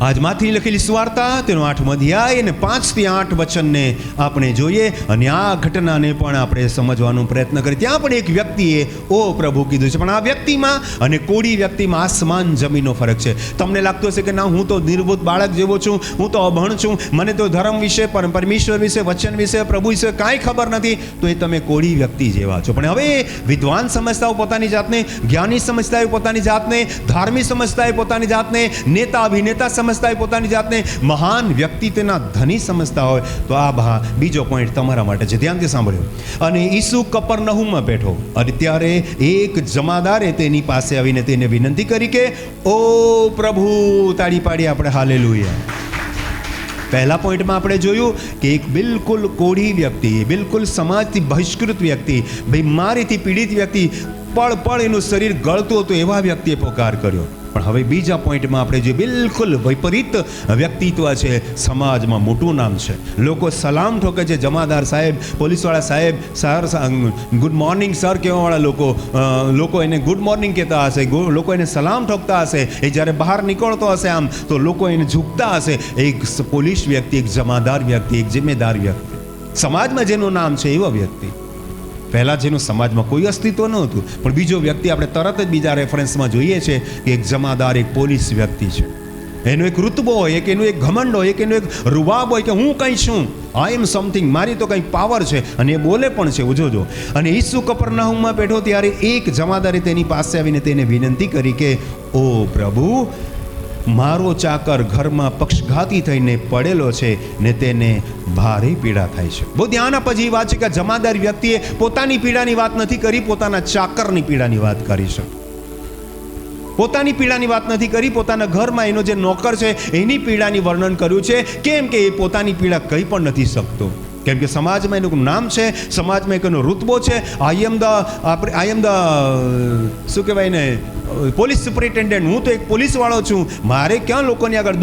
આજ માથી લખેલી સુવાર્તા તેનો 8મો અધ્યાય અને 5 થી 8 વચનને આપણે જોઈએ અને આ ઘટનાને પણ આપણે સમજવાનો પ્રયત્ન કરીએ. ત્યાં પણ એક વ્યક્તિએ ઓ પ્રભુ કીધું છે, પણ આ વ્યક્તિમાં અને કોડી વ્યક્તિમાં આસમાન જમીનનો ફરક છે. તમને લાગતું હશે કે ના, હું તો નિર્બુદ્ધ બાળક જેવો છું, હું તો અભણ છું, મને તો ધર્મ વિશે, પરમેશ્વર વિશે, વચન વિશે, પ્રભુ વિશે કાંઈ ખબર નથી, તો એ તમે કોડી વ્યક્તિ જેવા છો. પણ હવે વિદ્વાન સમજતા હોય પોતાની જાતને, જ્ઞાની સમજતા હોય પોતાની જાતને, ધાર્મિક સમજતા હોય પોતાની જાતને, નેતા અભિનેતા સમજતા હોય પોતાની જાતને, મહાન વ્યક્તિ તેના ધની સમજતા હોય, તો આ બીજો પોઈન્ટ તમારા માટે છે. ધ્યાનથી સાંભળ્યો. અને ઈસુ કપરનહુમમાં બેઠો અને ત્યારે એક જમાદારે તેની પાસે આવીને તેને વિનંતી કરી કે ઓ પ્રભુ, તાળી પાડી આપણે હાલેલુયા. પહેલા પોઈન્ટમાં આપણે જોયું કે એક બિલકુલ કોઢી વ્યક્તિ, બિલકુલ સમાજથી બહિષ્કૃત વ્યક્તિ, બીમારીથી પીડિત વ્યક્તિ, પળ એનું શરીર ગળતું હતું એવા વ્યક્તિએ પોકાર કર્યો. પણ હવે બીજા પોઈન્ટમાં આપણે જે બિલકુલ વિપરીત વ્યક્તિત્વ છે, સમાજમાં મોટું નામ છે, લોકો સલામ ઠોકે છે, જમાદાર સાહેબ, પોલીસવાળા સાહેબ, સર, ગુડ મોર્નિંગ સર કહેવાવાળા લોકો એને ગુડ મોર્નિંગ કહેતા હશે, લોકો એને સલામ ઠોકતા હશે. એ જ્યારે બહાર નીકળતો હશે આમ તો લોકો એને ઝૂકતા હશે. એક પોલીસ વ્યક્તિ, એક જમાદાર વ્યક્તિ, એક જિમ્મેદાર વ્યક્તિ, સમાજમાં જેનું નામ છે એવો વ્યક્તિ. પહેલાં જેનું સમાજમાં કોઈ અસ્તિત્વ નહોતું, પણ બીજો વ્યક્તિ આપણે તરત જ બીજા રેફરન્સમાં જોઈએ છે કે એક જમાદાર, એક પોલીસ વ્યક્તિ છે. એનો એક ઋતબો હોય, એક એનું એક ઘમંડ હોય, એક એનું એક રૂબાબ હોય કે હું કંઈ છું, આઈ એમ સમથિંગ, મારી તો કંઈ પાવર છે, અને એ બોલે પણ છે. જોજો. અને ઈસુ કપરનહુમમાં બેઠો ત્યારે એક જમાદારે તેની પાસે આવીને તેને વિનંતી કરી કે ઓ પ્રભુ, મારો ચાકર ઘરમાં પક્ષઘાતી થઈને પડેલો છે ને તેને ભારે પીડા થાય છે. બહુ ધ્યાન આપવા વાત છે કે જમાદાર વ્યક્તિએ પોતાની પીડાની વાત નથી કરી, પોતાના ચાકરની પીડાની વાત કરી છે. પોતાની પીડાની વાત નથી કરી, પોતાના ઘરમાં એનો જે નોકર છે એની પીડાની વર્ણન કર્યું છે. કેમ કે એ પોતાની પીડા કહી પણ નથી શકતો, કેમ કે સમાજમાં એનું નામ છે, સમાજમાં એક એનો રુતબો છે. આઈ એમ ધ શું કહેવાય ને, પોલીસ સુપરિન્ટેન્ડન્ટ, હું તો એક પોલીસવાળો છું, મારે ક્યાં લોકોની આગળ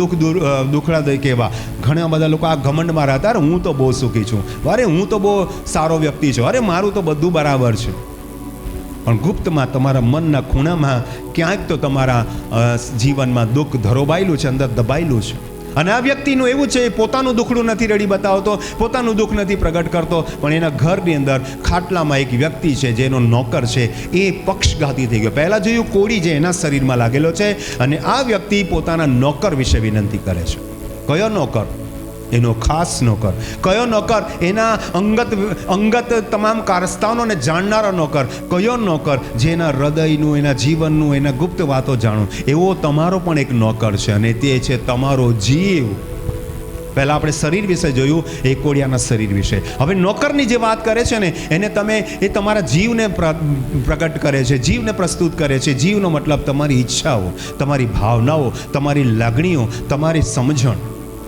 દુખડા દઈ કહેવા. ઘણા બધા લોકો આ ઘમંડમાં રહેતા, અરે હું તો બહુ સુખી છું, અરે હું તો બહુ સારો વ્યક્તિ છું, અરે મારું તો બધું બરાબર છે. પણ ગુપ્તમાં તમારા મનના ખૂણામાં ક્યાંક તો તમારા જીવનમાં દુઃખ ધરોબાયેલું છે, અંદર દબાયેલું છે. અને આ વ્યક્તિનું એવું છે, પોતાનું દુઃખડું નથી રડી બતાવતો, પોતાનું દુઃખ નથી પ્રગટ કરતો, પણ એના ઘરની અંદર ખાટલામાં એક વ્યક્તિ છે જેનો નોકર છે, એ પક્ષઘાતી થઈ ગયો. પહેલાં જોયું કોડી જે એના શરીરમાં લાગેલો છે, અને આ વ્યક્તિ પોતાના નોકર વિશે વિનંતી કરે છે. કયો નોકર? એનો ખાસ નોકર. કયો નોકર? એના અંગત તમામ કારસ્તાનોને જાણનારો નોકર. કયો નોકર? જેના હૃદયનું, એના જીવનનું, એના ગુપ્ત વાતો જાણું. એવો તમારો પણ એક નોકર છે, અને તે છે તમારો જીવ. પહેલાં આપણે શરીર વિશે જોયું, એ કોડિયાના શરીર વિશે. હવે નોકરની જે વાત કરે છે ને, એને તમે એ તમારા જીવને પ્રગટ કરે છે, જીવને પ્રસ્તુત કરે છે. જીવનો મતલબ તમારી ઈચ્છાઓ, તમારી ભાવનાઓ, તમારી લાગણીઓ, તમારી સમજણ,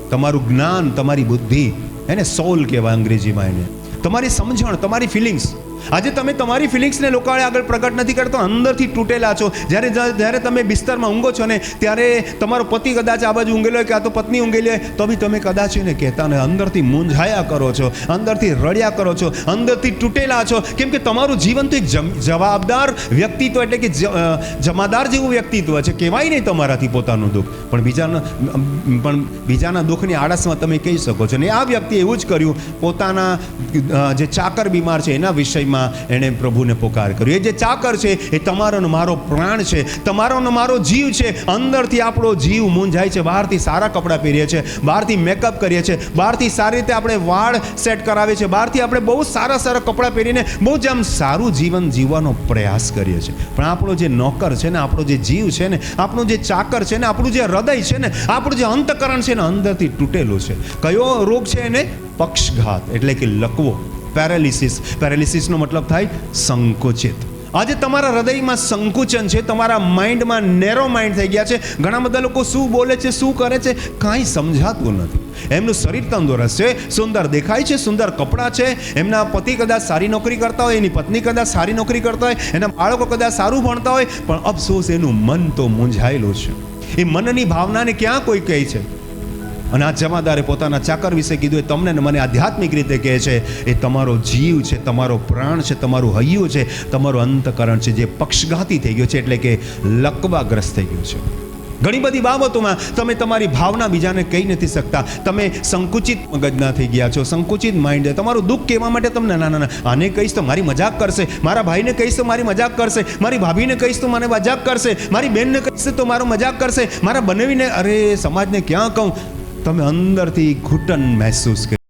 તમારું જ્ઞાન, તમારી બુદ્ધિ, એને સોલ કહેવાય અંગ્રેજીમાં. એને તમારી સમજણ, તમારી ફિલિંગ્સ. આજે તમે તમારી ફિલિંગ્સને લોકો આગળ પ્રગટ નથી કરતો, અંદરથી તૂટેલા છો. જ્યારે તમે બિસ્તરમાં ઊંઘો છો ને, ત્યારે તમારો પતિ કદાચ આ બાજુ ઊંઘેલો હોય કે આ તો પત્ની ઊંઘેલી હોય, તો બી તમે કદાચ એને કહેતા ને અંદરથી મૂંઝાયા કરો છો, અંદરથી રડ્યા કરો છો, અંદરથી તૂટેલા છો. કેમ કે તમારું જીવન તો એક જવાબદાર વ્યક્તિત્વ, એટલે કે જમાદાર જેવું વ્યક્તિત્વ છે. કહેવાય નહીં તમારાથી પોતાનું દુઃખ, પણ બીજાના દુઃખની આળસમાં તમે કહી શકો છો. ને આ વ્યક્તિએ એવું જ કર્યું. પોતાના જે ચાકર બીમાર છે એના વિષયમાં એણે પ્રભુને પોકાર કર્યો. એ જે ચાકર છે એ તમારો ને મારો પ્રાણ છે, તમારો ને મારો જીવ છે. અંદરથી આપણો જીવ મૂંઝાય છે. બહારથી સારા કપડાં પહેરીએ છીએ, બહારથી મેકઅપ કરીએ છીએ, બહારથી સારી રીતે આપણે વાળ સેટ કરાવીએ છીએ, બહારથી આપણે બહુ સારા કપડાં પહેરીને બહુ જ આમ સારું જીવન જીવવાનો પ્રયાસ કરીએ છીએ. પણ આપણો જે નોકર છે ને, આપણો જે જીવ છે ને, આપણું જે ચાકર છે ને, આપણું જે હૃદય છે ને, આપણું જે અંતકરણ છે ને, અંદરથી તૂટેલું છે. કયો રોગ છે એને? પક્ષઘાત, એટલે કે લકવો, પેરાલિસિસનો મતલબ થાય સંકુચિત. આજે તમારા હૃદયમાં સંકુચન છે, તમારા માઇન્ડમાં નેરો માઇન્ડ થઈ ગયા છે. ઘણા બધા લોકો શું બોલે છે, શું કરે છે, કાંઈ સમજાતું નથી. એમનું શરીર તંદુરસ્ત છે, સુંદર દેખાય છે, સુંદર કપડાં છે, એમના પતિ કદાચ સારી નોકરી કરતા હોય, એની પત્ની કદાચ સારી નોકરી કરતા હોય, એના બાળકો કદાચ સારું ભણતા હોય, પણ અફસોસ એનું મન તો મૂંઝાયેલું છે. એ મનની ભાવનાને ક્યાં કોઈ કહે છે? અને આ જમાદારે પોતાના ચાકર વિશે કીધું, એ તમને ને મને આધ્યાત્મિક રીતે કહે છે, એ તમારો જીવ છે, તમારો પ્રાણ છે, તમારું હૈયું છે, તમારું અંતકરણ છે, જે પક્ષઘાતી થઈ ગયો છે, એટલે કે લકવાગ્રસ્ત થઈ ગયું છે. ઘણી બધી બાબતોમાં તમે તમારી ભાવના બીજાને કહી નથી શકતા. તમે સંકુચિત મગજના થઈ ગયા છો, સંકુચિત માઇન્ડ. તમારું દુઃખ કહેવા માટે તમને ના આને કહીશ તો મારી મજાક કરશે, મારા ભાઈને કહીશ તો મારી મજાક કરશે, મારી ભાભીને કહીશ તો મને મજાક કરશે, મારી બહેનને કહીશ તો મારો મજાક કરશે, મારા બનેવીને અરે સમાજને ક્યાં કહું. તમે અંદરથી ઘૂંટણ મહેસૂસ કરી.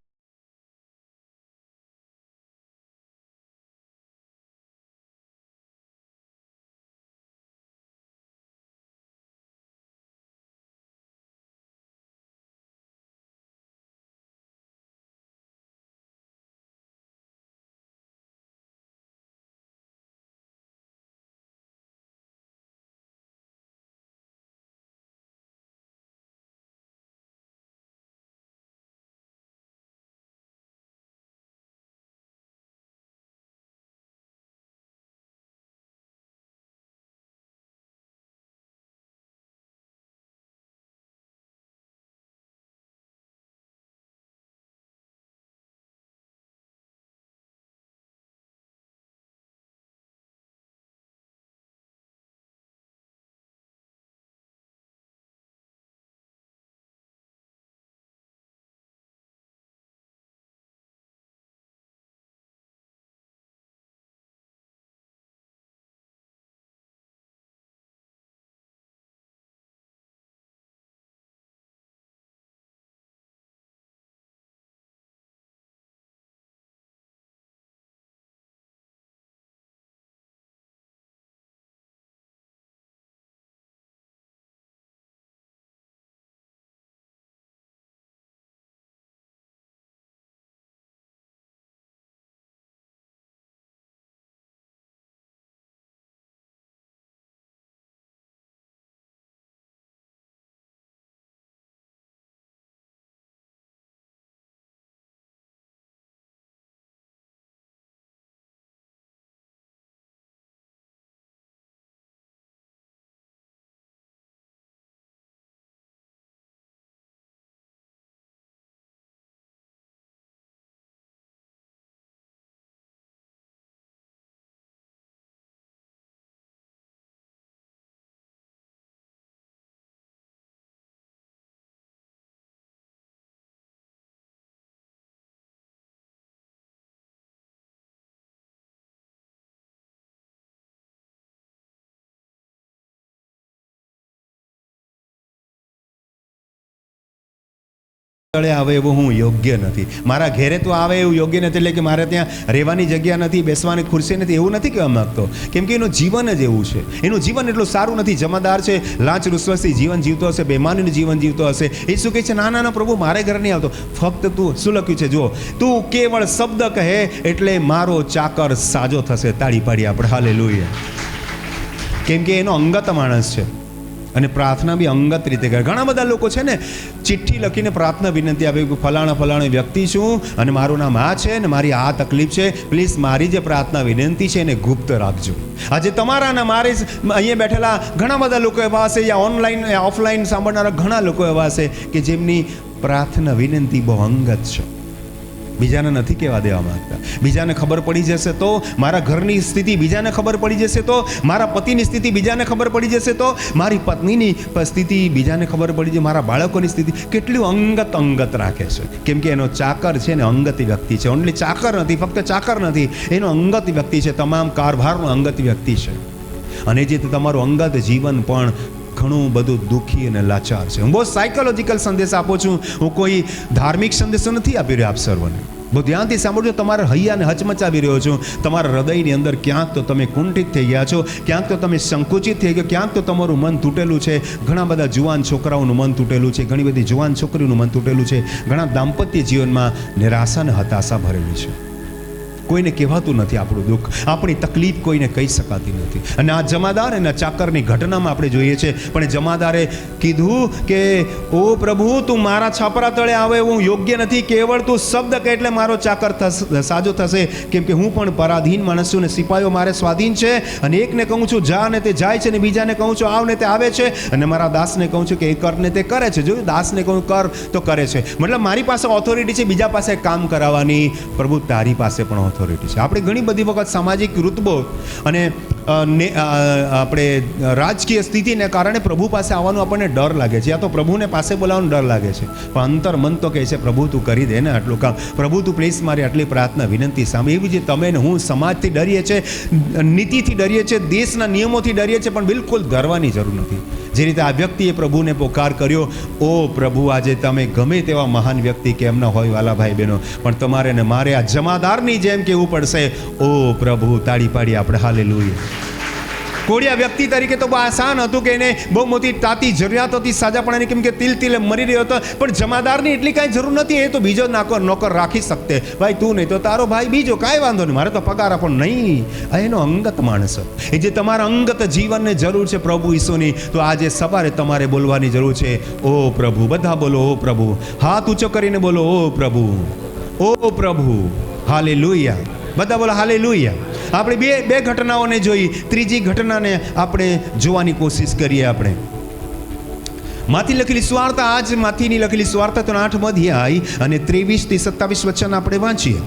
તળે આવે એવો હું યોગ્ય નથી, મારા ઘેરે તો આવે એવું યોગ્ય નથી, એટલે કે મારે ત્યાં રહેવાની જગ્યા નથી, બેસવાની ખુરશી નથી, એવું નથી કહેવા માંગતો. કેમ કે એનું જીવન જ એવું છે. એનું જીવન એટલું સારું નથી. જમાદાર છે, લાંચ રૂશ્વસથી જીવન જીવતો હશે, બેમાનીનું જીવન જીવતો હશે. એ શું કહે છે? ના ના પ્રભુ, મારે ઘરે નહીં આવતો. ફક્ત તું શું લખ્યું છે જુઓ, તું કેવળ શબ્દ કહે એટલે મારો ચાકર સાજો થશે. તાળી પાડી આપણે હાલેલુયા. કેમ કે એનો અંગત માણસ છે અને પ્રાર્થના બી અંગત રીતે કરે. ઘણા બધા લોકો છે ને ચિઠ્ઠી લખીને પ્રાર્થના વિનંતી આવે કે ફલાણા વ્યક્તિ છું અને મારું નામ આ છે અને મારી આ તકલીફ છે, પ્લીઝ મારી જે પ્રાર્થના વિનંતી છે એને ગુપ્ત રાખજો. આજે તમારા અને મારે અહીંયા બેઠેલા ઘણા બધા લોકો એવા હશે, યા ઓનલાઈન ઓફલાઈન સાંભળનારા ઘણા લોકો એવા હશે કે જેમની પ્રાર્થના વિનંતી બહુ અંગત છે, બીજાને નથી કહેવા દેવા માંગતા. બીજાને ખબર પડી જશે તો, મારા ઘરની સ્થિતિ બીજાને ખબર પડી જશે તો, મારા પતિની સ્થિતિ બીજાને ખબર પડી જશે તો, મારી પત્નીની સ્થિતિ બીજાને ખબર પડી જાય, મારા બાળકોની સ્થિતિ કેટલું અંગત રાખે છે. કેમ કે એનો ચાકર છે ને અંગત વ્યક્તિ છે. ઓનલી ચાકર નથી, ફક્ત ચાકર નથી, એનો અંગત વ્યક્તિ છે. તમામ કારભારનો અંગત વ્યક્તિ છે. અને જે તમારું અંગત જીવન પણ ઘણું બધું દુઃખી અને લાચાર છે. હું બહુ સાયકોલોજીકલ સંદેશ આપું છું, હું કોઈ ધાર્મિક સંદેશો નથી આપી રહ્યો આપ સર્વને. બહુ ધ્યાનથી સાંભળજો. તમારા હૈયાને હચમચાવી રહ્યો છું. તમારા હૃદયની અંદર ક્યાંક તો તમે કુંઠિત થઈ ગયા છો, ક્યાંક તો તમે સંકુચિત થઈ ગયા, ક્યાંક તો તમારું મન તૂટેલું છે. ઘણા બધા જુવાન છોકરાઓનું મન તૂટેલું છે, ઘણી બધી જુવાન છોકરીઓનું મન તૂટેલું છે. ઘણા દાંપત્ય જીવનમાં નિરાશા અને હતાશા ભરેલી છે. કોઈને કહેવાતું નથી આપણું દુઃખ, આપણી તકલીફ કોઈને કહી શકાતી નથી. અને આ જમાદાર અને ચાકરની ઘટનામાં આપણે જોઈએ છે. પણ જમાદારે કીધું કે ઓ પ્રભુ, તું મારા છાપરા તળે આવે હું યોગ્ય નથી, કેવળ તું શબ્દ કહે એટલે મારો ચાકર સાજો થશે. કેમ કે હું પણ પરાધીન માણસ છું ને સિપાહીઓ મારે સ્વાધીન છે. અને એકને કહું છું જા ને તે જાય છે, અને બીજાને કહું છું આવ ને તે આવે છે, અને મારા દાસને કહું છું કે એ કર ને તે કરે છે. જોયું, દાસને કહું કર તો કરે છે. મતલબ મારી પાસે ઓથોરિટી છે બીજા પાસે કામ કરાવવાની. પ્રભુ તારી પાસે પણ ઓથોરિટી છે. આપણે ઘણી બધી વખત સામાજિક ઋતબો અને આપણે રાજકીય સ્થિતિને કારણે પ્રભુ પાસે આવવાનું આપણને ડર લાગે છે, યા તો પ્રભુને પાસે બોલાવવાનો ડર લાગે છે. પણ અંતર મન તો કહે છે પ્રભુ તું કરી દે ને આટલું કામ, પ્રભુ તું પ્લીઝ મારી આટલી પ્રાર્થના વિનંતી સામે. એવી જે તમે ને હું સમાજથી ડરીએ છીએ, નીતિથી ડરીએ છીએ, દેશના નિયમોથી ડરીએ છીએ, પણ બિલકુલ ડરવાની જરૂર નથી. જે રીતે આ વ્યક્તિએ પ્રભુને પોકાર કર્યો, ઓ પ્રભુ આજે તમે ગમે તેવા મહાન વ્યક્તિ કેમ ન હોય વાલા ભાઈ બહેનો, પણ તમારે ને મારે આ જમાદારની જેમ કહેવું પડશે, ઓ પ્રભુ. તાળી પાડી આપણે હાલેલુયા. કોડિયા વ્યક્તિ તરીકે તો બહુ આસાન હતું કે એને બહુ મોટી તાતી જરૂરિયાત હતી સાજાપણાની, કેમ કે તિલે મરી રહ્યો હતો. પણ જમાદારની એટલી કાંઈ જરૂર નથી, એ તો બીજો નોકર રાખી શકતે. ભાઈ તું નહીં તો તારો ભાઈ બીજો, કાંઈ વાંધો નહીં, મારે તો પગાર આપો નહીં. આ એનો અંગત માણસ, એ જે તમારા અંગત જીવનને જરૂર છે પ્રભુ ઈસુની, તો આજે સવારે તમારે બોલવાની જરૂર છે, ઓ પ્રભુ. બધા બોલો ઓ પ્રભુ, હાથ ઊંચો કરીને બોલો ઓ પ્રભુ, ઓ પ્રભુ. હાલેલુયા. બધા બોલો હાલેલુયા. આપણે બે ઘટનાઓને જોઈ, ત્રીજી ઘટનાને આપણે જોવાની કોશિશ કરીએ. આપણે માથી લખેલી સુવાર્તા, આજ માથીની લખેલી સુવાર્તા તો 8મો અધ્યાય અને 23 થી 27 વચન આપણે વાંચીએ.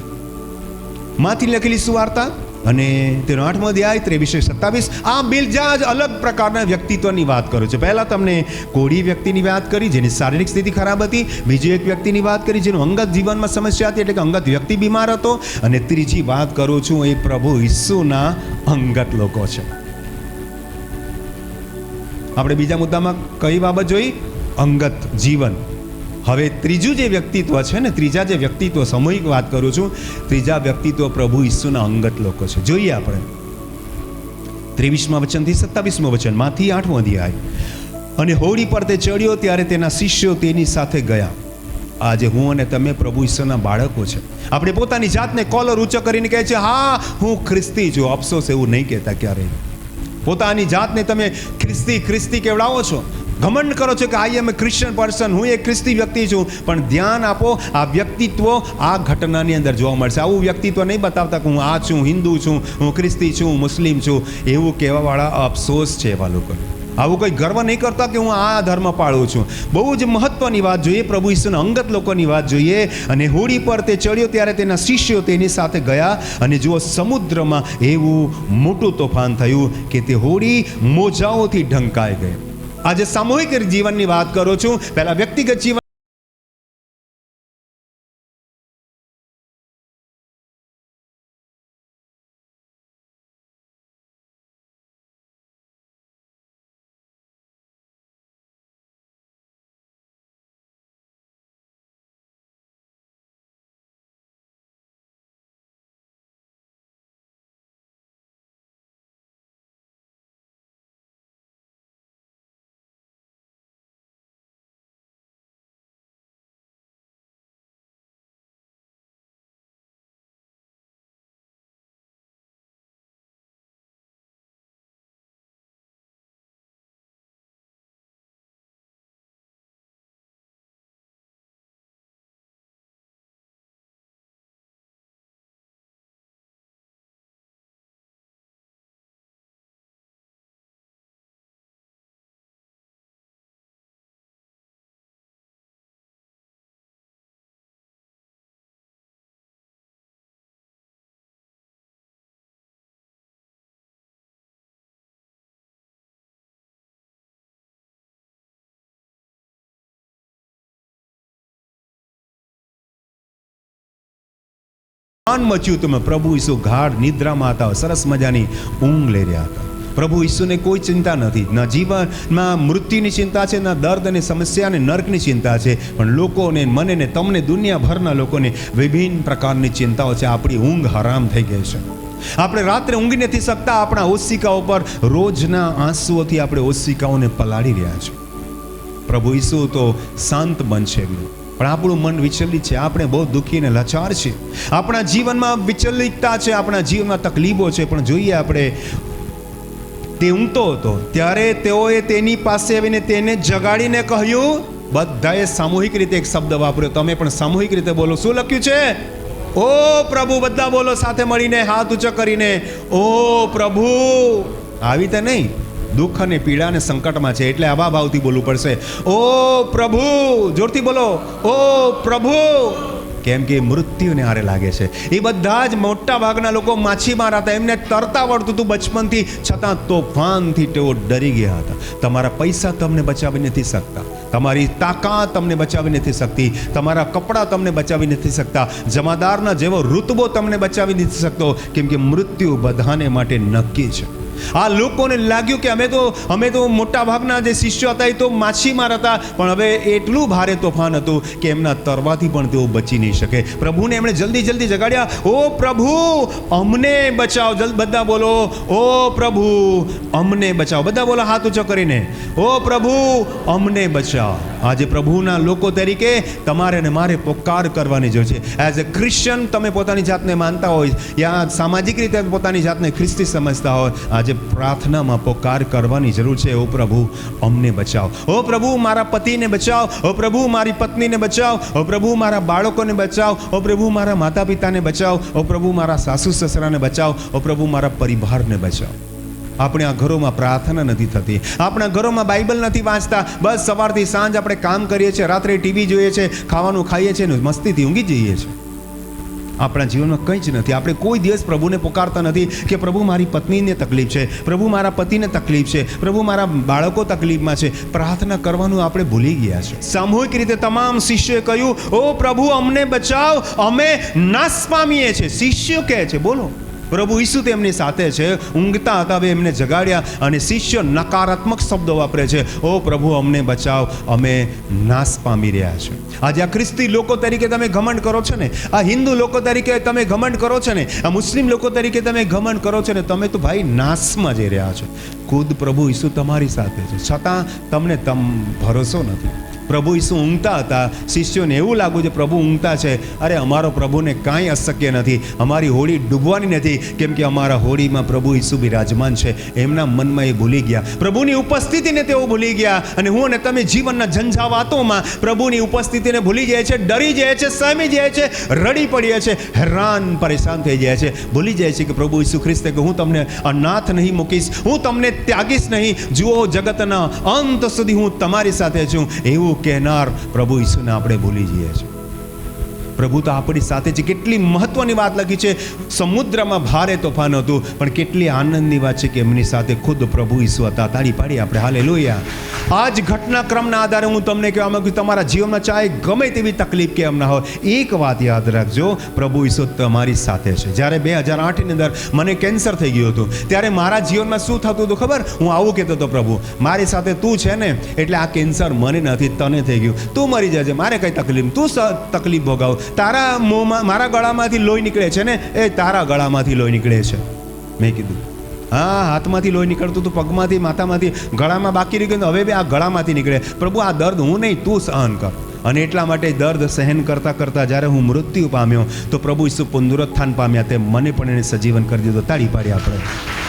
માથી લખેલી સુવાર્તા અને તેનો 8મો અધ્યાય 23 27. આ બીજા જ અલગ પ્રકારના વ્યક્તિત્વની વાત કરું છું. પહેલા તમને કોળી વ્યક્તિની વાત કરી જેની શારીરિક સ્થિતિ ખરાબ હતી, બીજી એક વ્યક્તિની વાત કરી જેનું અંગત જીવનમાં સમસ્યા હતી, એટલે કે અંગત વ્યક્તિ બીમાર હતો, અને ત્રીજી વાત કરું છું એ પ્રભુ ઈસુના અંગત લોકો છે. આપણે બીજા મુદ્દામાં કઈ બાબત જોઈ? અંગત જીવન. હવે ત્રીજું જે વ્યક્તિત્વ છે ને, ત્રીજા જે વ્યક્તિત્વ, સામૂહિક વાત કરું છું, ત્રીજા વ્યક્તિત્વ પ્રભુ ઈસુના અંગત લોકો છે. જોઈએ આપણે 23મા વચનથી 27મું વચન, માંથી 8મો અધ્યાય. અને હોડી પર તે ચડ્યો ત્યારે તેના શિષ્યો તેની સાથે ગયા. આજે હું અને તમે પ્રભુ ઈસુના બાળકો છે. આપણે પોતાની જાતને કોલર ઊંચો કરીને કહે છે, હા હું ખ્રિસ્તી છું. અફસોસ એવું નહીં કહેતા ક્યારેય. પોતાની જાતને તમે ખ્રિસ્તી કેવડાવો છો, ઘમંડ કરો છો કે આઈ એમ એ ક્રિશ્ચિયન પર્સન, હું એક ખ્રિસ્તી વ્યક્તિ છું. પણ ધ્યાન આપો, આ વ્યક્તિત્વ આ ઘટનાની અંદર જોવા મળશે. આવું વ્યક્તિત્વ નહીં બતાવતા કે હું આ છું, હિન્દુ છું, હું ખ્રિસ્તી છું, મુસ્લિમ છું, એવું કહેવાવાળા અફસોસ છે એવા લોકો. આવું કોઈ ગર્વ નહીં કરતા કે હું આ ધર્મ પાળું છું. બહુ જ મહત્વની વાત જોઈએ, પ્રભુ ઈસુના અંગત લોકોની વાત જોઈએ. અને હોડી પર તે ચડ્યો ત્યારે તેના શિષ્યો તેની સાથે ગયા, અને જુઓ સમુદ્રમાં એવું મોટું તોફાન થયું કે તે હોડી મોજાઓથી ઢંકાઈ ગઈ. આજે સામૂહિક જીવનની વાત કરું છું. પહેલા વ્યક્તિગત જીવન, મચ્યું તમે પ્રભુ ઈસુ ગાઢ નિદ્રામાં હતા, સરસ મજાની ઊંઘ લઈ રહ્યા હતા. પ્રભુ ઈસુને કોઈ ચિંતા નથી, ન જીવનમાં મૃત્યુની ચિંતા છે, ન દર્દ અને સમસ્યા અને નર્કની ચિંતા છે, પણ લોકોને, મને ને તમને, દુનિયાભરના લોકોને વિભિન્ન પ્રકારની ચિંતાઓ છે. આપણી ઊંઘ હરામ થઈ ગઈ છે. આપણે રાત્રે ઊંઘી નથી શકતા. આપણા ઓશિકાઓ પર રોજના આંસુઓથી આપણે ઓશિકાઓને પલાળી રહ્યા છે. પ્રભુ ઈસુ તો શાંત બનશે, પણ આપણું મન વિચલિત છે. આપણે બહુ દુઃખી અને લાચાર છીએ. આપણા જીવનમાં વિચલિતતા છે, આપણા જીવનમાં તકલીફો છે. પણ જોઈએ આપણે, તે ઊંઘતો હતો ત્યારે તેઓએ તેની પાસે આવીને તેને જગાડીને કહ્યું. બધાએ સામૂહિક રીતે એક શબ્દ વાપર્યો, તમે પણ સામૂહિક રીતે બોલો. શું લખ્યું છે? ઓ પ્રભુ. બધા બોલો સાથે મળીને, હાથ ઊંચો કરીને, ઓ પ્રભુ. આવી રીતે નહીં, દુઃખ અને પીડા અને સંકટમાં છે એટલે આવા ભાવથી બોલવું પડશે. ઓ પ્રભુ. જોરથી બોલો, ઓ પ્રભુ. કેમ કે મૃત્યુને હારે લાગે છે. એ બધા જ મોટા ભાગના લોકો માછીમાર હતા, એમને તરતા આવડતું હતું બચપનથી, છતાં તોફાનથી તેઓ ડરી ગયા હતા. તમારા પૈસા તમને બચાવી નથી શકતા, તમારી તાકાત તમને બચાવી નથી શકતી, તમારા કપડાં તમને બચાવી નથી શકતા, જમાદારના જેવો રુતબો તમને બચાવી નથી શકતો, કેમ કે મૃત્યુ બધાને માટે નક્કી છે. આ લોકોને લાગ્યું કે અમે તો મોટા ભાગના જે શિષ્યો હતા એ તો માછીમાર હતા, પણ હવે એટલું ભારે તોફાન હતું કે એમના તરવાથી પણ તેઓ બચી નહીં શકે. પ્રભુને એમણે જલ્દી જગાડ્યા, ઓ પ્રભુ અમને બચાવ. બધા બોલો, ઓ પ્રભુ અમને બચાવ. બધા બોલો હાથ ઊંચો કરીને, ઓ પ્રભુ અમને બચાવ. આજે પ્રભુના લોકો તરીકે તમારે ને મારે પોકાર કરવાની જરૂર છે. એઝ એ ક્રિશ્ચન તમે પોતાની જાતને માનતા હોય, યા સામાજિક રીતે પોતાની જાતને ખ્રિસ્તી સમજતા હોય, આજે પ્રાર્થનામાં પોકાર કરવાની જરૂર છે. ઓ પ્રભુ અમને બચાવ. ઓ પ્રભુ મારા પતિને બચાવ. ઓ પ્રભુ મારી પત્નીને બચાવ. ઓ પ્રભુ મારા બાળકોને બચાવ. ઓ પ્રભુ મારા માતા પિતાને બચાવ. ઓ પ્રભુ મારા સાસુ સસરાને બચાવ. ઓ પ્રભુ મારા પરિવારને બચાવ. આપણે આ ઘરોમાં પ્રાર્થના નથી થતી, આપણા ઘરોમાં બાઇબલ નથી વાંચતા, બસ સવારથી સાંજ આપણે કામ કરીએ છીએ, રાત્રે ટીવી જોઈએ છે, ખાવાનું ખાઈએ છીએ ને મસ્તીથી ઊંઘી જઈએ છીએ. આપણા જીવનમાં કંઈ જ નથી. આપણે કોઈ દિવસ પ્રભુને પોકારતા નથી કે પ્રભુ મારી પત્નીને તકલીફ છે, પ્રભુ મારા પતિને તકલીફ છે, પ્રભુ મારા બાળકો તકલીફમાં છે. પ્રાર્થના કરવાનું આપણે ભૂલી ગયા છે. સામૂહિક રીતે તમામ શિષ્યોએ કહ્યું, ઓ પ્રભુ અમને બચાવ, અમે નાશ પામીએ છીએ. શિષ્યો કહે છે, બોલો. પ્રભુ ઈસુ તેમની સાથે છે, ઊંઘતા હતા, હવે એમને જગાડ્યા અને શિષ્ય નકારાત્મક શબ્દો વાપરે છે, ઓ પ્રભુ અમને બચાવ, અમે નાશ પામી રહ્યા છે. આજે આ ખ્રિસ્તી લોકો તરીકે તમે ઘમંડ કરો છો ને, આ હિન્દુ લોકો તરીકે તમે ઘમંડ કરો છો ને, આ મુસ્લિમ લોકો તરીકે તમે ઘમંડ કરો છો ને, તમે તો ભાઈ નાશમાં જઈ રહ્યા છો. ખુદ પ્રભુ ઈસુ તમારી સાથે છે, છતાં તમને ભરોસો નથી. પ્રભુ ઈસુ ઊંઘતા હતા, શિષ્યોને એવું લાગ્યું છે પ્રભુ ઊંઘતા છે. અરે અમારો પ્રભુને કાંઈ અશક્ય નથી, અમારી હોડી ડૂબવાની નથી, કેમ કે અમારા હોડીમાં પ્રભુ ઈસુ બિરાજમાન છે. એમના મનમાં એ ભૂલી ગયા, પ્રભુની ઉપસ્થિતિને તેઓ ભૂલી ગયા. અને હું અને તમે જીવનના ઝંઝાવાતોમાં પ્રભુની ઉપસ્થિતિને ભૂલી જાય છે, ડરી જાય છે, સમી જાય છે, રડી પડીએ છે, હેરાન પરેશાન થઈ જાય છે, ભૂલી જાય છે કે પ્રભુ ઈસુ ખ્રિસ્તે કે હું તમને અનાથ નહીં મૂકીશ, હું તમને ત્યાગીશ નહીં, જુઓ જગતના અંત સુધી હું તમારી સાથે છું, એવું કહેનાર પ્રભુ ઈસુને આપણે ભૂલી જઈએ છીએ. પ્રભુ તો આપણી સાથે છે. કેટલી મહત્વની વાત લખી છે, સમુદ્રમાં ભારે તોફાન હતું, પણ કેટલી આનંદની વાત છે કે એમની સાથે ખુદ પ્રભુ ઈસુ હતા. તાળી પાડી આપણે હાલેલુયા. આ જ ઘટનાક્રમના આધારે હું તમને કહેવા માંગુ, તમારા જીવનમાં ચાહે ગમે તેવી તકલીફ કેમ ના હોય, એક વાત યાદ રાખજો, પ્રભુ ઈસુ તમારી સાથે છે. જ્યારે 2008ની અંદર મને કેન્સર થઈ ગયું હતું, ત્યારે મારા જીવનમાં શું થતું હતું ખબર? હું આવું કહેતો હતો, પ્રભુ મારી સાથે તું છે ને, એટલે આ કેન્સર મને નથી, તને થઈ ગયું, તું મરી જજે, મારે કઈ તકલીફ, તું તકલીફ ભોગાવ, તારા મોંમાં, મારા ગળામાંથી લોહી નીકળે છે ને, એ તારા ગળામાંથી લોહી નીકળે છે. મેં કીધું હા, હાથમાંથી લોહી નીકળતું હતું, પગમાંથી, માથામાંથી, ગળામાં બાકી રહી ગયું, હવે આ ગળામાંથી નીકળે. પ્રભુ આ દર્દ હું નહીં, તું સહન કર. અને એટલા માટે દર્દ સહન કરતાં કરતાં જ્યારે હું મૃત્યુ પામ્યો, તો પ્રભુ ઈસુ પુનરુત્થાન પામ્યા, તે મને પણ એને સજીવન કરી દીધો. તાળી પાડી આપણે.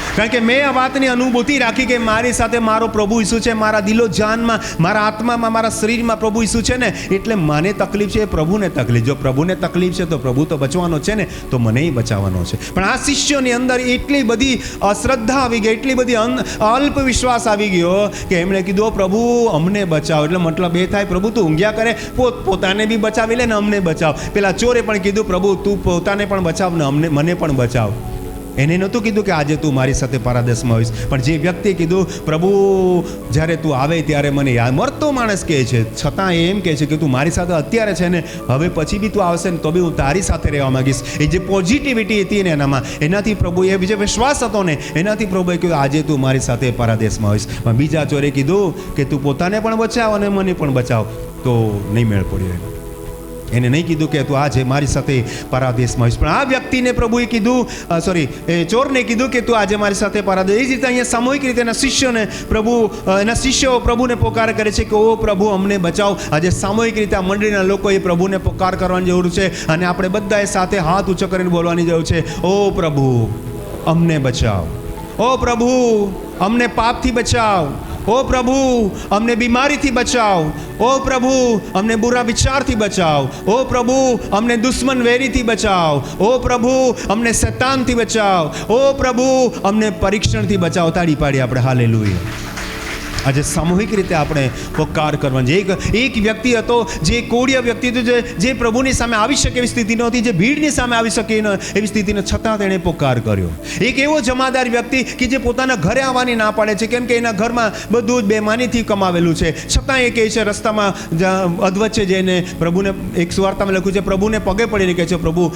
કારણ કે મેં આ વાતની અનુભૂતિ રાખી કે મારી સાથે મારો પ્રભુ ઈસુ છે, મારા દિલો જાનમાં, મારા આત્મામાં, મારા શરીરમાં પ્રભુ ઈસુ છે ને, એટલે મને તકલીફ છે, પ્રભુને તકલીફ. જો પ્રભુને તકલીફ છે તો પ્રભુ તો બચવાનો છે ને, તો મને બચાવવાનો છે. પણ આ શિષ્યોની અંદર એટલી બધી અશ્રદ્ધા આવી ગઈ, એટલી બધી અલ્પ વિશ્વાસ આવી ગયો કે એમણે કીધું, પ્રભુ અમને બચાવ. એટલે મતલબ એ થાય, પ્રભુ તું ઊંઘ્યા કરે, પોતાને બી બચાવી લે ને અમને બચાવ. પેલા ચોરે પણ કીધું, પ્રભુ તું પોતાને પણ બચાવ ને મને પણ બચાવ. એને નહોતું કીધું કે આજે તું મારી સાથે પારાદેશમાં હોઈશ, પણ જે વ્યક્તિએ કીધું, પ્રભુ જ્યારે તું આવે ત્યારે મને યાદ, મરતો માણસ કહે છે, છતાં એમ કહે છે કે તું મારી સાથે અત્યારે છે ને, હવે પછી બી તું આવશે ને તો બી હું તારી સાથે રહેવા માંગીશ. એ જે પોઝિટિવિટી હતી ને એનામાં, એનાથી પ્રભુએ, જે વિશ્વાસ હતો ને એનાથી પ્રભુએ કીધું, આજે તું મારી સાથે પારાદેશમાં હોઈશ. પણ બીજા ચોરે કીધું કે તું પોતાને પણ બચાવ અને મને પણ બચાવ, તો નહીં મેળ પડ્યો. એને નહીં કીધું કે તું આજે મારી સાથે પારાદેશમાં હોઈશ, પણ આ વ્યક્તિને પ્રભુએ કીધું, ચોરને કીધું કે તું આજે મારી સાથે પારાદેશ. એ જ રીતે અહીંયા સામૂહિક રીતે એના શિષ્યોને એના શિષ્યો પ્રભુને પોકાર કરે છે કે ઓ પ્રભુ અમને બચાવ. આજે સામૂહિક રીતે આ મંડળીના લોકોએ પ્રભુને પોકાર કરવાની જરૂર છે, અને આપણે બધાએ સાથે હાથ ઊંચો કરીને બોલવાની જરૂર છે, ઓ પ્રભુ અમને બચાવ, ઓ પ્રભુ અમને પાપથી બચાવ, ઓ પ્રભુ અમને બીમારીથી બચાવ, ઓ પ્રભુ અમને બુરા વિચારથી બચાવ, ઓ પ્રભુ અમને દુશ્મન વેરીથી બચાવ, ઓ પ્રભુ અમને શૈતાનથી બચાવ, ઓ પ્રભુ અમને પરીક્ષણથી બચાવ. તાળી પાડી આપણે હાલેલુયા. આજે સામૂહિક રીતે આપણે પોકાર કરવાની. એક વ્યક્તિ હતો જે કોળિયા વ્યક્તિ હતો, જે પ્રભુની સામે આવી શકે એવી સ્થિતિ નહોતી, જે ભીડની સામે આવી શકે એવી સ્થિતિને છતાં તેણે પોકાર કર્યો. એક એવો જમાદાર વ્યક્તિ કે જે પોતાના ઘરે આવવાની ના પાડે છે, કેમ કે એના ઘરમાં બધું જ બેમાનીથી કમાવેલું છે, છતાં એ કહે છે, રસ્તામાં અધવચ્ચે જઈને પ્રભુને, એક સુવાર્તામાં લખ્યું છે, પ્રભુને પગે પડીને કહે છે, પ્રભુ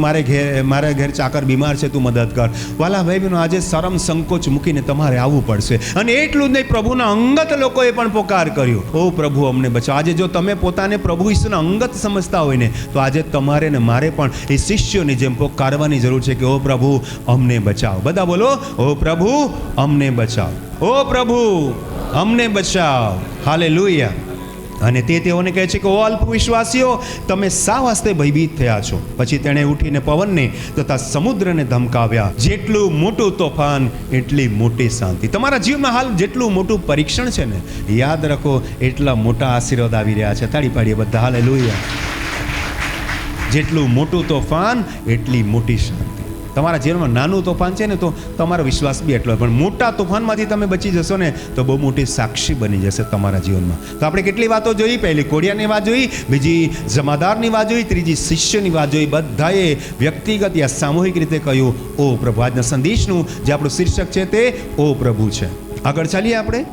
મારા ઘેર ચાકર બીમાર છે, તું મદદ કર. વાલા ભાઈ બહેનો, આજે શરમ સંકોચ મૂકીને તમારે આવવું પડશે. અને એટલું જ નહીં, પ્રભુના અંગત લોકોએ પણ પોકાર કર્યો, ઓ પ્રભુ અમને બચાવો. આજે જો તમે પોતાને પ્રભુ ઈસુના અંગત સમજતા હોય ને, તો આજે તમારે ને મારે પણ એ શિષ્યોની જેમ પોકારવાની જરૂર છે કે ઓ પ્રભુ અમને બચાવો. બધા બોલો, ઓ પ્રભુ અમને બચાવો, ઓ પ્રભુ અમને બચાવો. હાલેલુયા. અને તેઓને કહે છે કે ઓ અલ્પ વિશ્વાસીઓ, તમે શા વાસ્તે ભયભીત થયા છો? પછી તેણે ઉઠીને પવનને તથા સમુદ્રને ધમકાવ્યા. જેટલું મોટું તોફાન એટલી મોટી શાંતિ. તમારા જીવનમાં હાલ જેટલું મોટું પરીક્ષણ છે ને, યાદ રાખો એટલા મોટા આશીર્વાદ આવી રહ્યા છે. તાળી પાડીએ બધા. હાલેલુયા. જેટલું મોટું તોફાન એટલી મોટી શાંતિ. તમારા જીવનમાં નાનું તોફાન છે ને, તો તમારો વિશ્વાસ બી એટલો, પણ મોટા તોફાનમાંથી તમે બચી જશો ને, તો બહુ મોટી સાક્ષી બની જશે તમારા જીવનમાં. તો આપણે કેટલી વાતો જોઈ. પહેલી કોડિયાની વાત જોઈ, બીજી જમાદારની વાત જોઈ, ત્રીજી શિષ્યની વાત જોઈ. બધાએ વ્યક્તિગત યા સામૂહિક રીતે કહ્યું ઓ પ્રભુ. આજના સંદેશનું જે આપણું શીર્ષક છે તે ઓ પ્રભુ છે. આગળ ચાલીએ આપણે.